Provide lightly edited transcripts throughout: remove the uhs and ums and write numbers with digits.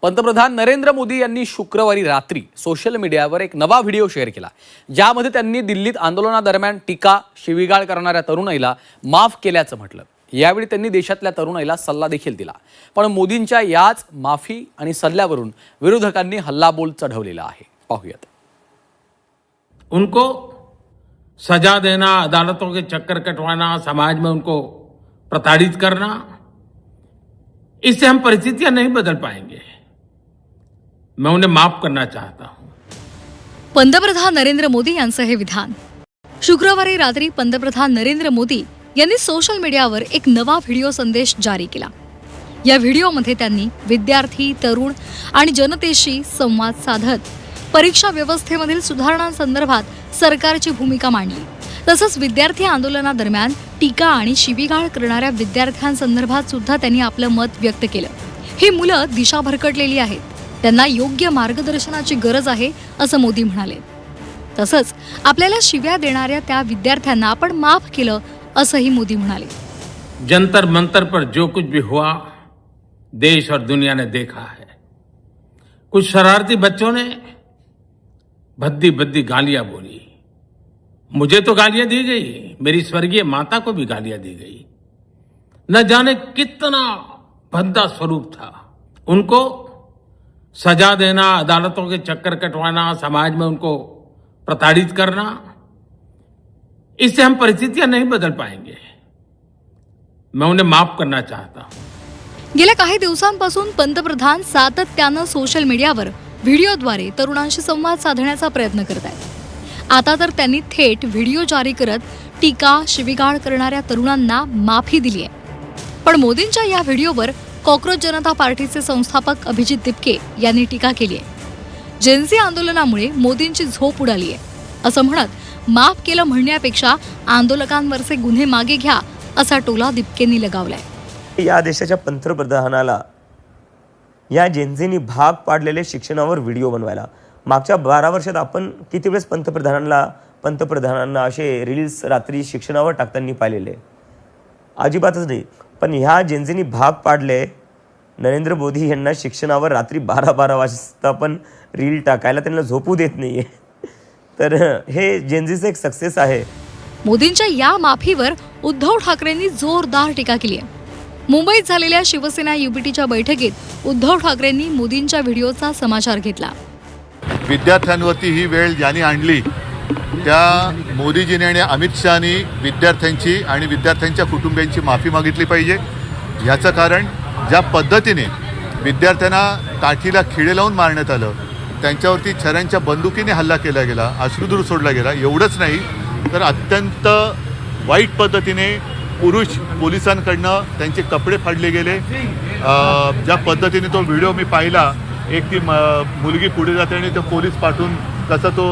पंतप्रधान नरेंद्र मोदी यांनी शुक्रवारी रात्री सोशल मीडियावर एक नवा व्हिडिओ शेअर केला, ज्यामध्ये त्यांनी दिल्लीत आंदोलनादरम्यान टीका शिवीगाळ करणाऱ्या तरुणाईला माफ केल्याचं म्हटलं। यावेळी त्यांनी देशातल्या तरुणाईला सल्ला देखील दिला, पण मोदींच्या याच माफी आणि सल्ल्यावरून विरोधकांनी हल्लाबोल चढवलेला आहे। पाहूयात। उनको सजा देना, अदालतों के चक्कर कटवाना, समाज में उनको प्रताड़ित करना, इससे हम परिस्थितियां नहीं बदल पाएंगे। मैं उन्हें माफ करना चाहता हूं। पंतप्रधान नरेंद्र मोदी यांचं हे विधान। शुक्रवारी रात्री पंतप्रधान नरेंद्र मोदी यांनी सोशल मीडियावर एक नवा व्हिडिओ संदेश जारी केला। या व्हिडिओमध्ये त्यांनी विद्यार्थी, तरुण आणि जनतेशी संवाद साधत परीक्षा व्यवस्थेमधील सुधारणांसंदर्भात सरकारची भूमिका मांडली। तसंच विद्यार्थी आंदोलनादरम्यान टीका आणि शिवीगाळ करणाऱ्या विद्यार्थ्यांसंदर्भात सुद्धा त्यांनी आपलं मत व्यक्त केलं। ही मुलं दिशा भरकटलेली आहेत, त्यांना योग्य मार्गदर्शनाची गरज आहे असं मोदी म्हणाले। तसंच आपल्याला शिव्या देणाऱ्या त्या विद्यार्थ्यांना आपण माफ केलं असंही मोदी म्हणाले। जंतर मंतर पर जो कुछ भी हुआ देश और दुनिया ने देखा है। कुछ शरारती बच्चों ने भद्दी भद्दी गालियां बोली। मुझे तो गालियां दी गई, मेरी स्वर्गीय माता को भी गालियां दी गई। न जाने कितना भद्दा स्वरूप था। उनको सजा देना, अदालतों के चक्कर कटवाना, समाज में उनको प्रताड़ित करना, इससे हम परिस्थितियां नहीं बदल पाएंगे। मैं उन्हें माफ करना चाहता हूं। गेल्या काही दिवसांपासून पंतप्रधान सातत्यानं सोशल मीडियावर व्हिडिओद्वारे तरुणांशी संवाद साधण्याचा प्रयत्न करत आहेत। आता तर त्यांनी थेट व्हिडिओ जारी करत टीका शिवीगाळ करणाऱ्या तरुणांना माफी दिली आहे। पण मोदींच्या या व्हिडिओवर कॉक्रोच जनता पार्टीचे संस्थापक अभिजित दिपके यांनी टीका केली आहे। जेन्सी आंदोलनामुळे मोदींची झोप उडाली आहे असं म्हणत माफ केलं म्हणण्यापेक्षा आंदोलकांवरचे गुन्हे मागे घ्या असा टोला दिपकेंनी लगावलाय। या देशाच्या पंतप्रधानाला या जेन्झींनी भाग पाडलेले शिक्षणावर व्हिडिओ बनवायला मागच्या 12 वर्षात आपण किती वेळेस पंतप्रधानांना असे रील्स रात्री शिक्षणावर टाकताना पाहिलेले? अजिबातच नाही। पण ह्या जेन्झींनी भाग पाडले नरेंद्र मोदी यांना शिक्षणावर रात्री 12 वाजता पण रील टाकायला, त्यांना झोपू देत नाहीये। तर हे जेन्झीचं एक सक्सेस आहे। मोदींच्या या माफीवर उद्धव ठाकरेंनी जोरदार टीका केली आहे। मुंबईत झालेल्या शिवसेना युबीटीच्या बैठकीत उद्धव ठाकरेंनी मोदींच्या व्हिडिओचा समाचार घेतला। विद्यार्थ्यांवरती ही वेळ ज्यांनी आणली त्या मोदीजींनी आणि अमित शहानी विद्यार्थ्यांची आणि विद्यार्थ्यांच्या कुटुंबियांची माफी मागितली पाहिजे। याचं कारण ज्या पद्धतीने विद्यार्थ्यांना काठीला खिळे लावून मारण्यात आलं, त्यांच्यावरती छऱ्यांच्या बंदुकीने हल्ला केला गेला, अश्रुधूर सोडला गेला। एवढंच नाही तर अत्यंत वाईट पद्धतीने पोलिसांकडनं त्यांचे कपडे फाडले गेले। ज्या पद्धतीने तो व्हिडिओ मी पाहिला, एक ती मुलगी पुढे जाते आणि तो पोलीस पाठवून कसा तो,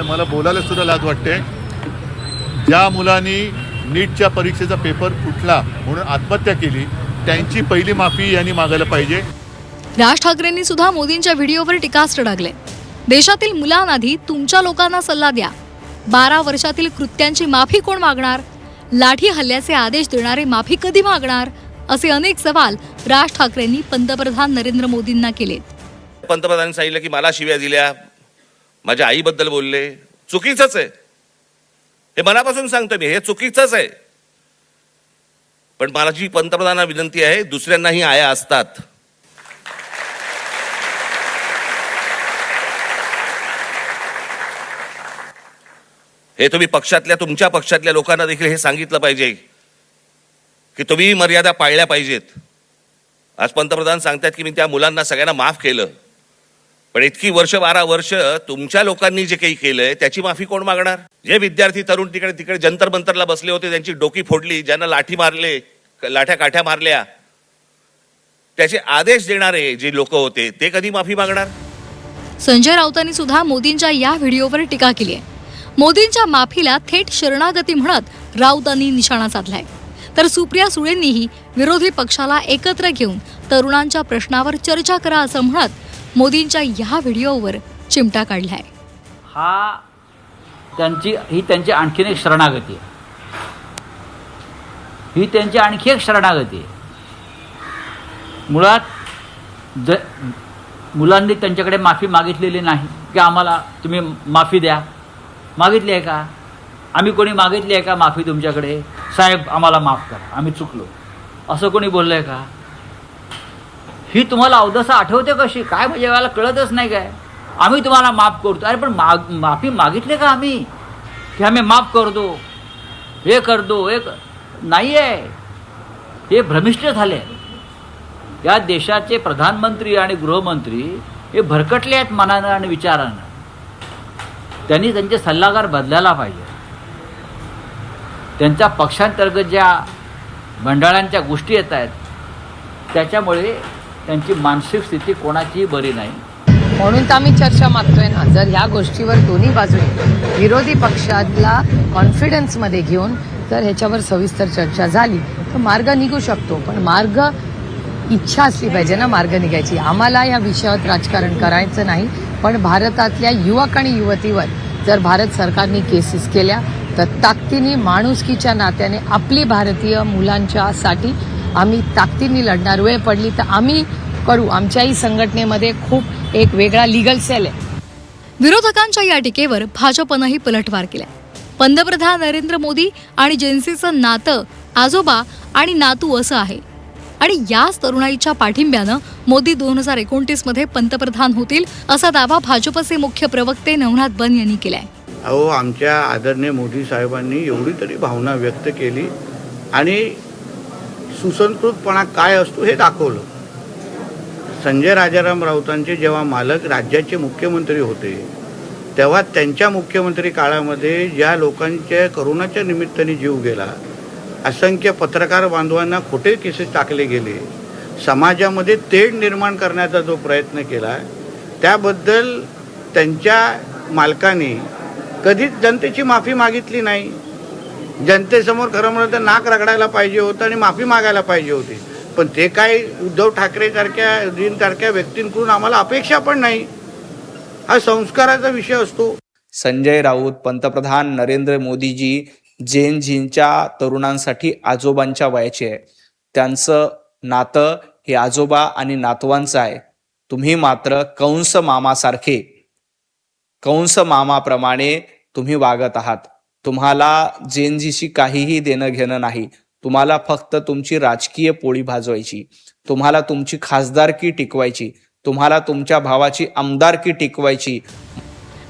मला बोलायला सुद्धा लाज वाटते। ज्या मुलांनी नीटच्या परीक्षेचा पेपर फुटला म्हणून आत्महत्या केली, त्यांची पहिली माफी यांनी मागायला पाहिजे। राज ठाकरेंनी सुद्धा मोदींच्या व्हिडिओवर टीकास्त्र टाकले। देशातील मुलांआधी तुमच्या लोकांना सल्ला द्या। 12 वर्षातील कृत्यांची माफी कोण मागणार? लाठी हल्ल्याचे आदेश देणारे माफी कधी मागणार? असे अनेक सवाल राज ठाकरेंनी पंतप्रधान नरेंद्र मोदींना केलेत। पंतप्रधानांनी सांगितलं की मला शिव्या दिल्या, माझ्या आईबद्दल बोलले, चुकीचंच आहे। हे मनापासून सांगतो मी, हे चुकीचंच आहे। पण माझी पंतप्रधानांना विनंती आहे, दुसऱ्यांनाही आया असतात। हे तुम्ही तुमच्या पक्षातल्या लोकांना देखील हे सांगितलं पाहिजे की तुम्ही मर्यादा पाळल्या पाहिजेत। आज पंतप्रधान सांगतात की मी त्या मुलांना सगळ्यांना माफ केलं, पण इतकी 12 वर्ष तुमच्या लोकांनी जे काही केलंय त्याची माफी कोण मागणार? जे विद्यार्थी तरुण तिकडे जंतर मंतरला बसले होते, त्यांची डोकी फोडली, ज्यांना लाठ्या काठ्या मारल्या, त्याचे आदेश देणारे जे लोक होते ते कधी माफी मागणार? संजय राऊतांनी सुद्धा मोदींच्या या व्हिडिओवर टीका केली आहे। मोदींच्या माफीला थेट शरणागती म्हणत राऊतांनी निशाणा साधलाय। तर सुप्रिया सुळेंनीही विरोधी पक्षाला एकत्र घेऊन तरुणांच्या प्रश्नावर चर्चा करा असं म्हणत मोदींच्या या व्हिडिओवर चिमटा काढलाय। ही त्यांची आणखीन एक शरणागती आहे। ही त्यांची आणखी एक शरणागती आहे। मुळात मुलांनी त्यांच्याकडे माफी मागितलेली नाही की आम्हाला तुम्ही माफी द्या. मागितली आहे का? आम्ही कोणी मागितली आहे का माफी तुमच्याकडे? साहेब आम्हाला माफ करा, आम्ही चुकलो, असं कोणी बोललं आहे का? ही तुम्हाला अवदसा आठवते कशी काय? म्हणजे मला कळतच नाही काय. आम्ही तुम्हाला माफ करतो. अरे पण माफी मागितली का आम्ही की आम्ही माफ करतो, हे करतो, नाही आहे. हे भ्रमिष्ट झाले. या देशाचे प्रधानमंत्री आणि गृहमंत्री हे भरकटले आहेत मनानं आणि विचारानं. त्यांनी त्यांचे सल्लागार बदलायला पाहिजे. त्यांच्या पक्षांतर्गत ज्या मंडळांच्या गोष्टी येत आहेत त्याच्यामुळे त्यांची मानसिक स्थिती कोणाचीही बरी नाही. म्हणून तर आम्ही चर्चा मागतोय ना. जर ह्या गोष्टीवर दोन्ही बाजूने विरोधी पक्षातला कॉन्फिडन्समध्ये घेऊन जर ह्याच्यावर सविस्तर चर्चा झाली तर मार्ग निघू शकतो. पण मार्ग इच्छा असली पाहिजे ना मार्ग निघायची. आम्हाला या विषयावर राजकारण करायचं नाही. पण भारतातल्या युवक आणि युवतीवर जर भारत सरकारने केसेस केल्या तर ताकदीने माणुसकीच्या नात्याने आपली भारतीय मुलांच्यासाठी आम्ही ताकदीने लढणार. वेळ पडली तर आम्ही करू. आमच्याही संघटनेमध्ये खूप एक वेगळा लीगल सेल आहे. विरोधकांच्या या टीकेवर भाजपनंही पलटवार केलाय. पंतप्रधान नरेंद्र मोदी आणि जेन्सीचं नातं आजोबा आणि नातू असं आहे आणि याच तरुणाईच्या पाठिंब्यानं मोदी 2029 मध्ये पंतप्रधान होतील असा दावा भाजपचे मुख्य प्रवक्ते नवनाथ बन यांनी केलाय. अहो, आमच्या आदरणीय मोदी साहेबांनी एवढी तरी भावना व्यक्त केली आणि सुसंस्कृतपणा काय असतो हे दाखवलं. संजय राजाराम राऊतांचे जेव्हा मालक राज्याचे मुख्यमंत्री होते तेव्हा त्यांच्या मुख्यमंत्री काळामध्ये ज्या लोकांच्या करोनाच्या निमित्ताने जीव गेला, असंख्य पत्रकार बांधवांना खोटे केसेस टाकले गेले, समाजामध्ये तेढ निर्माण करण्याचा जो प्रयत्न केला त्याबद्दल त्यांच्या मालकाने कधीच जनतेची माफी मागितली नाही. जनतेसमोर खरं म्हणलं तर नाक रगडायला पाहिजे होतं आणि माफी मागायला पाहिजे होती. पण ते काय उद्धव ठाकरेसारख्या व्यक्तींकडून आम्हाला अपेक्षा पण नाही. हा संस्काराचा विषय असतो. संजय राऊत, पंतप्रधान नरेंद्र मोदीजी जेन झींच्या तरुणांसाठी आजोबांच्या वयाचे आहे. त्यांचं नातं हे आजोबा आणि नातवांचं आहे. तुम्ही मात्र कंस मामाप्रमाणे तुम्ही वागत आहात. तुम्हाला जेन झीशी काहीही देणं घेणं नाही. तुम्हाला फक्त तुमची राजकीय पोळी भाजवायची, तुम्हाला तुमची खासदारकी टिकवायची, तुम्हाला तुमच्या भावाची आमदारकी टिकवायची.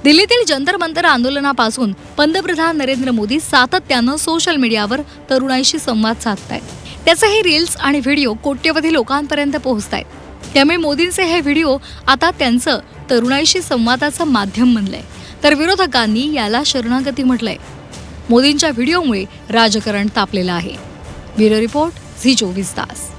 दिल्लीतील जंतर मंतर आंदोलनापासून पंतप्रधान नरेंद्र मोदी सातत्यानं सोशल मीडियावर तरुणाईशी संवाद साधतायत. त्याचे हे रील्स आणि व्हिडिओ कोट्यवधी लोकांपर्यंत पोहोचतायत. त्यामुळे मोदींचे हे व्हिडिओ आता त्यांचं तरुणाईशी संवादाचं माध्यम बनलंय. तर विरोधकांनी याला शरणागती म्हटलंय. मोदींच्या व्हिडिओमुळे राजकारण तापलेलं आहे. ब्युरो रिपोर्ट, झी 24 तास.